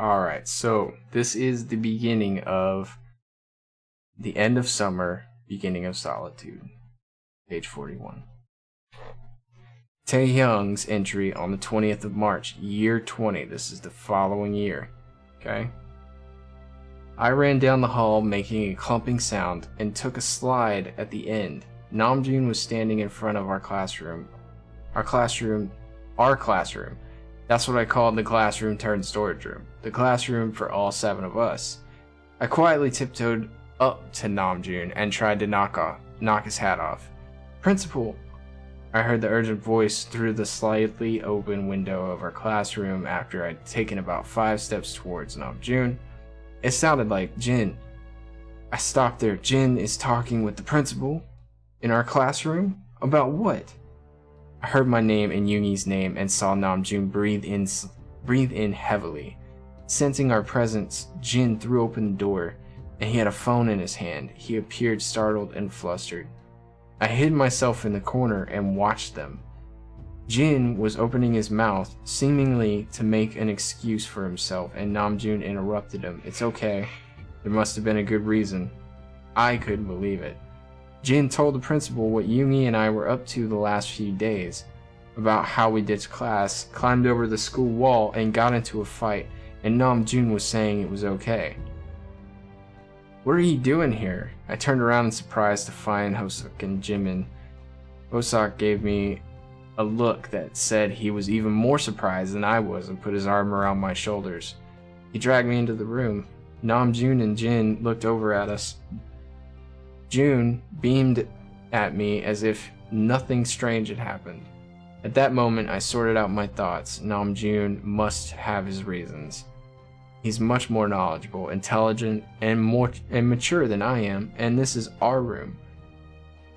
Alright, so this is the beginning of the end of summer, beginning of solitude. Page 41. Taehyung's entry on the 20th of March, year 20. This is the following year. Okay? I ran down the hall making a clumping sound and took a slide at the end. Namjoon was standing in front of our classroom. Our classroom. That's what I called the classroom turned storage room. The classroom for all 7 of us. I quietly tiptoed up to Namjoon and tried to knock his hat off. Principal! I heard the urgent voice through the slightly open window of our classroom after I'd taken about 5 steps towards Namjoon. It sounded like Jin. I stopped there. Jin is talking with the principal? In our classroom? About what? I heard my name and Yoongi's name and saw Namjoon breathe in heavily. Sensing our presence, Jin threw open the door, and he had a phone in his hand. He appeared startled and flustered. I hid myself in the corner and watched them. Jin was opening his mouth, seemingly to make an excuse for himself, and Namjoon interrupted him. It's okay. There must have been a good reason. I couldn't believe it. Jin told the principal what Yoongi and I were up to the last few days, about how we ditched class, climbed over the school wall, and got into a fight, and Namjoon was saying it was okay. What are you doing here? I turned around in surprise to find Hosuk and Jimin. Hosuk gave me a look that said he was even more surprised than I was and put his arm around my shoulders. He dragged me into the room. Namjoon and Jin looked over at us. June beamed at me as if nothing strange had happened. At that moment, I sorted out my thoughts. Namjoon must have his reasons. He's much more knowledgeable, intelligent, and mature than I am, and this is our room.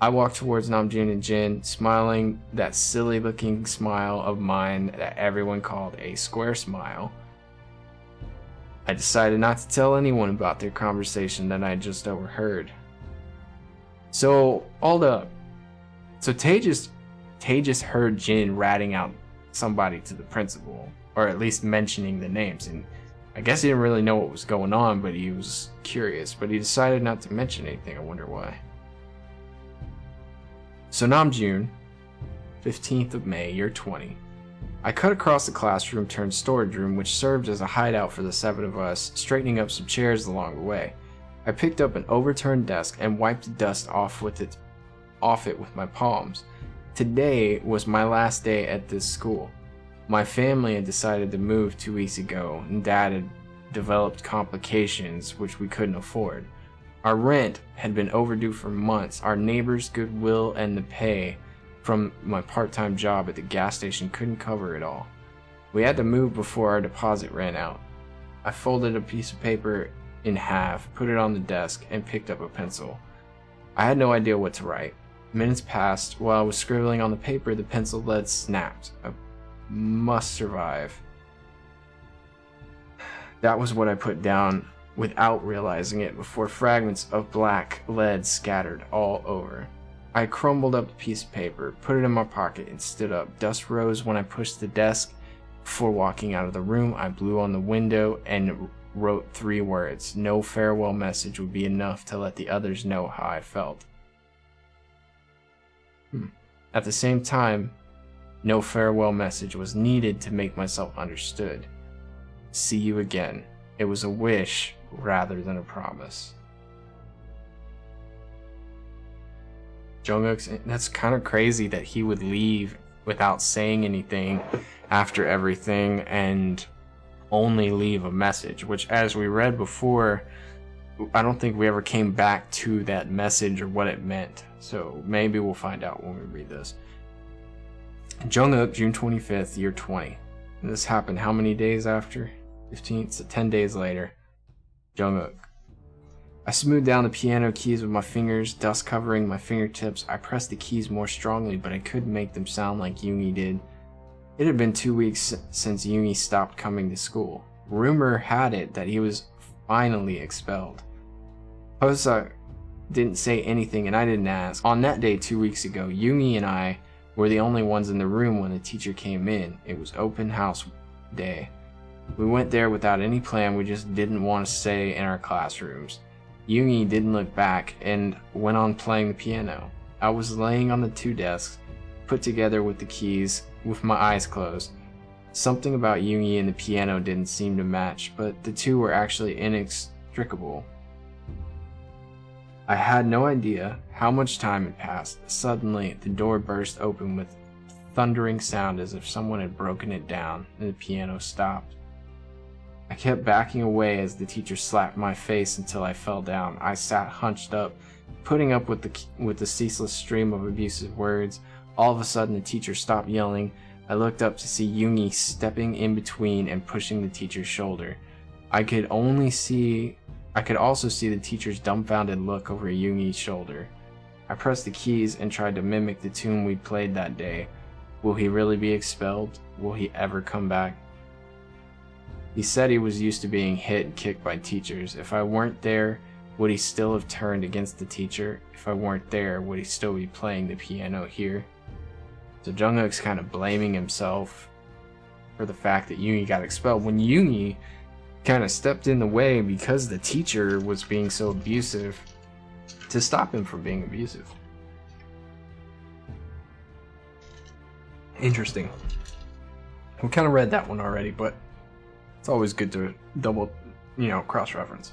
I walked towards Namjoon and Jin, smiling that silly-looking smile of mine that everyone called a square smile. I decided not to tell anyone about their conversation that I just overheard. So, hold up. So Tae just heard Jin ratting out somebody to the principal, or at least mentioning the names, and I guess he didn't really know what was going on, but he was curious, but he decided not to mention anything. I wonder why. So Namjoon, 15th of May, year 20. I cut across the classroom turned storage room, which served as a hideout for the 7 of us, straightening up some chairs along the way. I picked up an overturned desk and wiped the dust off it with my palms. Today was my last day at this school. My family had decided to move 2 weeks ago, and Dad had developed complications which we couldn't afford. Our rent had been overdue for months. Our neighbors' goodwill and the pay from my part-time job at the gas station couldn't cover it all. We had to move before our deposit ran out. I folded a piece of paper in half, put it on the desk, and picked up a pencil. I had no idea what to write. Minutes passed. While I was scribbling on the paper, the pencil lead snapped. I must survive. That was what I put down without realizing it before fragments of black lead scattered all over. I crumbled up the piece of paper, put it in my pocket, and stood up. Dust rose when I pushed the desk. Before walking out of the room, I blew on the window and wrote 3 words. No farewell message would be enough to let the others know how I felt. At the same time, no farewell message was needed to make myself understood. See you again. It was a wish rather than a promise. Jungkook's, that's kind of crazy that he would leave without saying anything after everything and only leave a message, which, as we read before, I don't think we ever came back to that message or what it meant. So maybe we'll find out when we read this. Jungkook, June 25th, year 20. And this happened how many days after? 15, so 10 days later. Jungkook. I smoothed down the piano keys with my fingers, dust covering my fingertips. I pressed the keys more strongly, but I couldn't make them sound like Yoongi did. It had been 2 weeks since Yoongi stopped coming to school. Rumor had it that he was finally expelled. Hosuk didn't say anything and I didn't ask. On that day 2 weeks ago, Yoongi and I were the only ones in the room when the teacher came in. It was open house day. We went there without any plan, we just didn't want to stay in our classrooms. HYYH didn't look back and went on playing the piano. I was laying on the 2 desks, put together with the keys, with my eyes closed. Something about HYYH and the piano didn't seem to match, but the two were actually inextricable. I had no idea how much time had passed. Suddenly, the door burst open with thundering sound as if someone had broken it down, and the piano stopped. I kept backing away as the teacher slapped my face until I fell down. I sat hunched up, putting up with the ceaseless stream of abusive words. All of a sudden, the teacher stopped yelling. I looked up to see HYYH stepping in between and pushing the teacher's shoulder. I could also see the teacher's dumbfounded look over HYYH's shoulder. I pressed the keys and tried to mimic the tune we played that day. Will he really be expelled? Will he ever come back? He said he was used to being hit and kicked by teachers. If I weren't there, would he still have turned against the teacher? If I weren't there, would he still be playing the piano here? So Jungkook's kind of blaming himself for the fact that HYYH got expelled when HYYH kind of stepped in the way because the teacher was being so abusive to stop him from being abusive. Interesting. We kind of read that one already, but it's always good to double, cross-reference.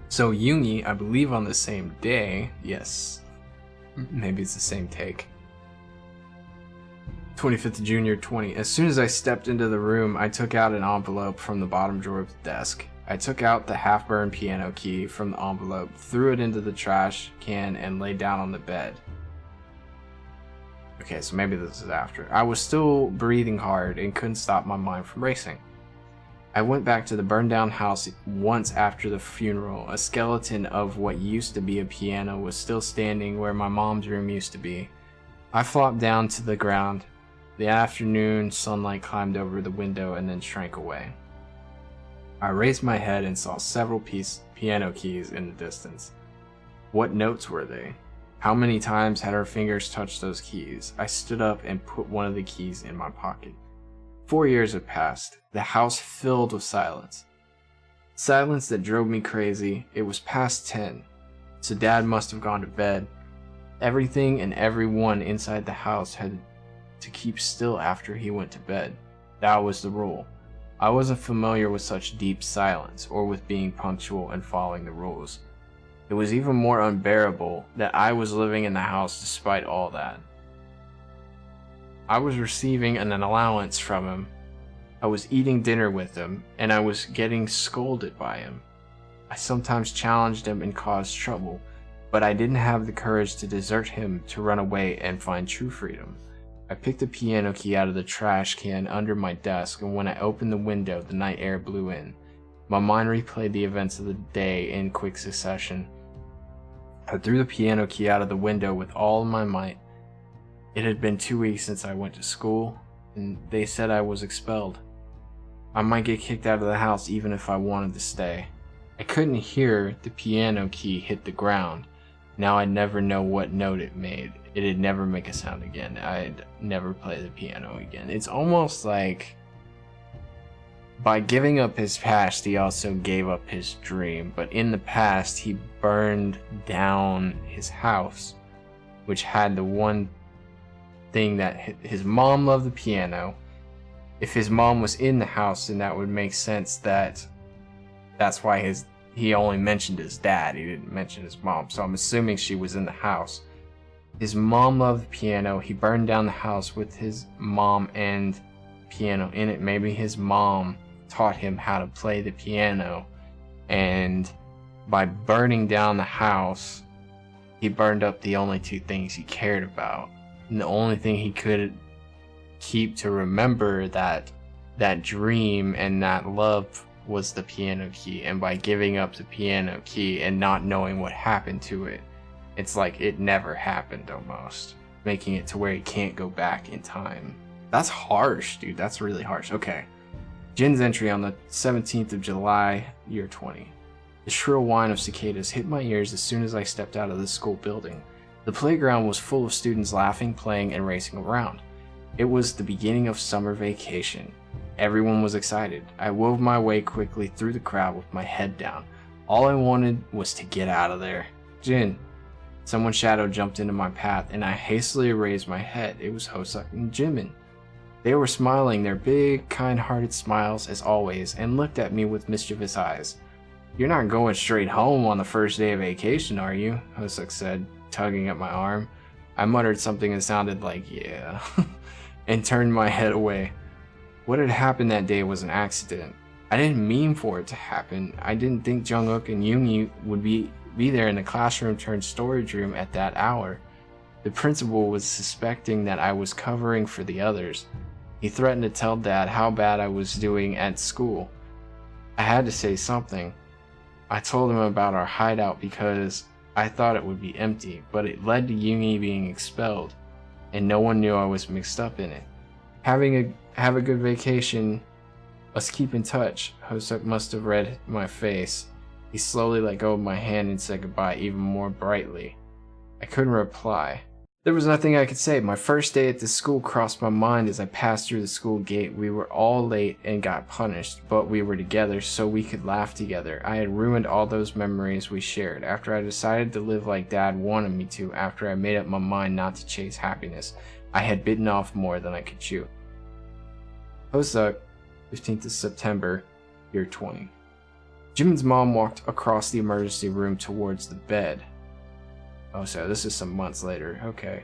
So HYYH, I believe on the same day, yes, maybe it's the same take. 25th of June, year 20. As soon as I stepped into the room, I took out an envelope from the bottom drawer of the desk. I took out the half-burned piano key from the envelope, threw it into the trash can, and lay down on the bed. Okay, so maybe this is after. I was still breathing hard and couldn't stop my mind from racing. I went back to the burned down house once after the funeral. A skeleton of what used to be a piano was still standing where my mom's room used to be. I flopped down to the ground. The afternoon sunlight climbed over the window and then shrank away. I raised my head and saw several piano keys in the distance. What notes were they? How many times had our fingers touched those keys? I stood up and put one of the keys in my pocket. 4 years had passed, the house filled with silence. Silence that drove me crazy. It was past 10, so Dad must have gone to bed. Everything and everyone inside the house had to keep still after he went to bed. That was the rule. I wasn't familiar with such deep silence, or with being punctual and following the rules. It was even more unbearable that I was living in the house despite all that. I was receiving an allowance from him. I was eating dinner with him, and I was getting scolded by him. I sometimes challenged him and caused trouble, but I didn't have the courage to desert him to run away and find true freedom. I picked the piano key out of the trash can under my desk, and when I opened the window, the night air blew in. My mind replayed the events of the day in quick succession. I threw the piano key out of the window with all my might. It had been 2 weeks since I went to school, and they said I was expelled. I might get kicked out of the house even if I wanted to stay. I couldn't hear the piano key hit the ground. Now I'd never know what note it made. It'd never make a sound again. I'd never play the piano again. It's almost like by giving up his past, he also gave up his dream. But in the past, he burned down his house, which had the one thing that his mom loved the piano. If his mom was in the house, then that would make sense that's why he only mentioned his dad. He didn't mention his mom. So I'm assuming she was in the house. His mom loved the piano. He burned down the house with his mom and piano in it. Maybe his mom taught him how to play the piano, and by burning down the house, he burned up the only two things he cared about. And the only thing he could keep to remember that dream and that love was the piano key. And by giving up the piano key and not knowing what happened to it, it's like it never happened almost, making it to where he can't go back in time. That's harsh, dude. That's really harsh. Okay. Jin's entry on the 17th of July, year 20. The shrill whine of cicadas hit my ears as soon as I stepped out of the school building. The playground was full of students laughing, playing, and racing around. It was the beginning of summer vacation. Everyone was excited. I wove my way quickly through the crowd with my head down. All I wanted was to get out of there. Jin. Someone's shadow jumped into my path, and I hastily raised my head. It was HYYH and Jimin. They were smiling their big, kind-hearted smiles as always, and looked at me with mischievous eyes. "You're not going straight home on the first day of vacation, are you?" HYYH said, tugging at my arm. I muttered something that sounded like, "yeah," and turned my head away. What had happened that day was an accident. I didn't mean for it to happen. I didn't think Jungkook and Yoongi would be there in the classroom turned storage room at that hour. The principal was suspecting that I was covering for the others. He threatened to tell Dad how bad I was doing at school. I had to say something. I told him about our hideout because I thought it would be empty, but it led to Yoongi being expelled, and no one knew I was mixed up in it. Have a good vacation. Let's keep in touch. HYYH must have read my face. He slowly let go of my hand and said goodbye even more brightly. I couldn't reply. There was nothing I could say. My first day at the school crossed my mind as I passed through the school gate. We were all late and got punished, but we were together so we could laugh together. I had ruined all those memories we shared after I decided to live like Dad wanted me to, after I made up my mind not to chase happiness. I had bitten off more than I could chew. HYYH, 15th of September, year 20. Jimin's mom walked across the emergency room towards the bed. Oh, so this is some months later. Okay.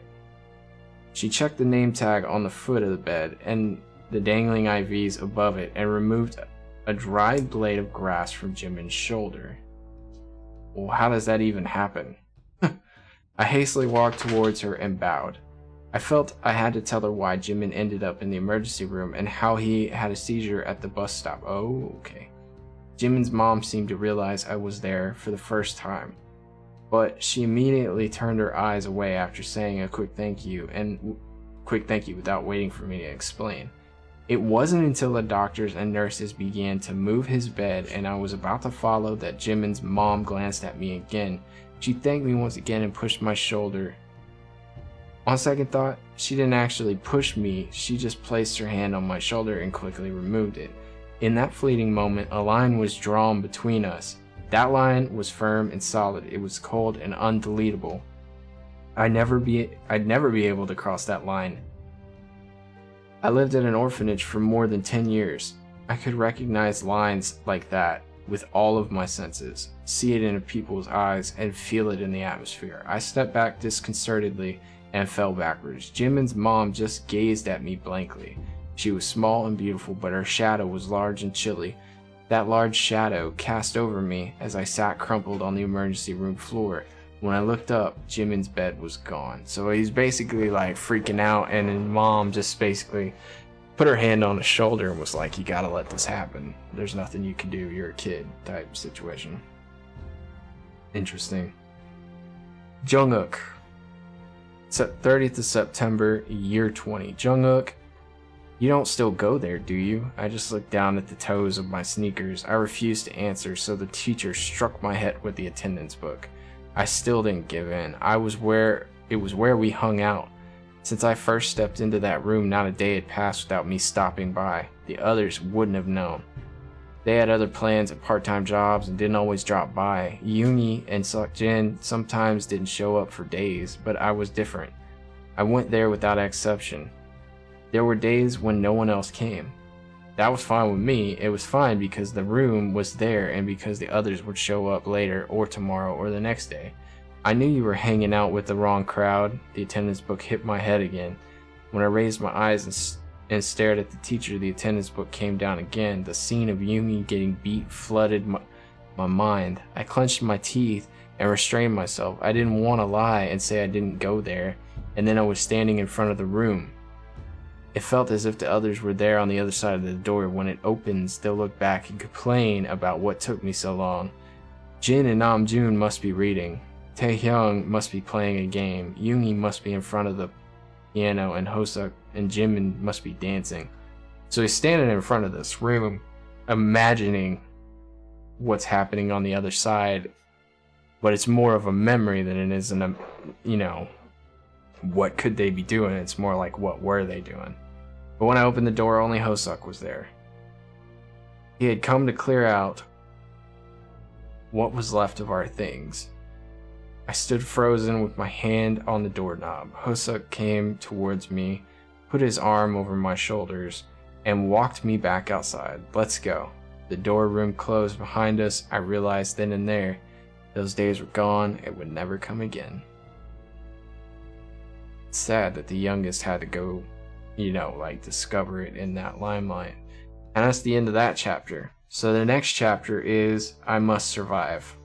She checked the name tag on the foot of the bed and the dangling IVs above it and removed a dried blade of grass from Jimin's shoulder. Well, how does that even happen? I hastily walked towards her and bowed. I felt I had to tell her why Jimin ended up in the emergency room and how he had a seizure at the bus stop. Oh, okay. Jimin's mom seemed to realize I was there for the first time, but she immediately turned her eyes away after saying a quick thank you without waiting for me to explain. It wasn't until the doctors and nurses began to move his bed and I was about to follow that Jimin's mom glanced at me again. She thanked me once again and pushed my shoulder. On second thought, she didn't actually push me, she just placed her hand on my shoulder and quickly removed it. In that fleeting moment, a line was drawn between us. That line was firm and solid. It was cold and undeletable. I'd never be able to cross that line. I lived at an orphanage for more than 10 years. I could recognize lines like that with all of my senses, see it in people's eyes, and feel it in the atmosphere. I stepped back disconcertedly and fell backwards. Jimin's mom just gazed at me blankly. She was small and beautiful, but her shadow was large and chilly. That large shadow cast over me as I sat crumpled on the emergency room floor. When I looked up, Jimin's bed was gone. So he's basically like freaking out, and his mom just basically put her hand on his shoulder and was like, "You gotta let this happen. There's nothing you can do. You're a kid," type situation. Interesting. Jungkook. 30th of September, year 20. Jungkook. You don't still go there, do you? I just looked down at the toes of my sneakers. I refused to answer, so the teacher struck my head with the attendance book. I still didn't give in. It was where we hung out. Since I first stepped into that room, not a day had passed without me stopping by. The others wouldn't have known. They had other plans at part-time jobs and didn't always drop by. Yoongi and Seokjin sometimes didn't show up for days, but I was different. I went there without exception. There were days when no one else came. That was fine with me. It was fine because the room was there and because the others would show up later or tomorrow or the next day. I knew you were hanging out with the wrong crowd. The attendance book hit my head again. When I raised my eyes and stared at the teacher, the attendance book came down again. The scene of Yoongi getting beat flooded my mind. I clenched my teeth and restrained myself. I didn't want to lie and say I didn't go there, and then I was standing in front of the room. It felt as if the others were there on the other side of the door. When it opens, they'll look back and complain about what took me so long. Jin and Namjoon must be reading. Taehyung must be playing a game. Yoongi must be in front of the piano, and HYYH and Jimin must be dancing. So he's standing in front of this room, imagining what's happening on the other side, but it's more of a memory than it is what could they be doing? It's more like, what were they doing? But when I opened the door, only Hosuk was there. He had come to clear out what was left of our things. I stood frozen with my hand on the doorknob. Hosuk came towards me, put his arm over my shoulders, and walked me back outside. Let's go. The door room closed behind us. I realized then and there, those days were gone. It would never come again. It's sad that the youngest had to go, discover it in that limelight. And that's the end of that chapter. So the next chapter is I Must Survive.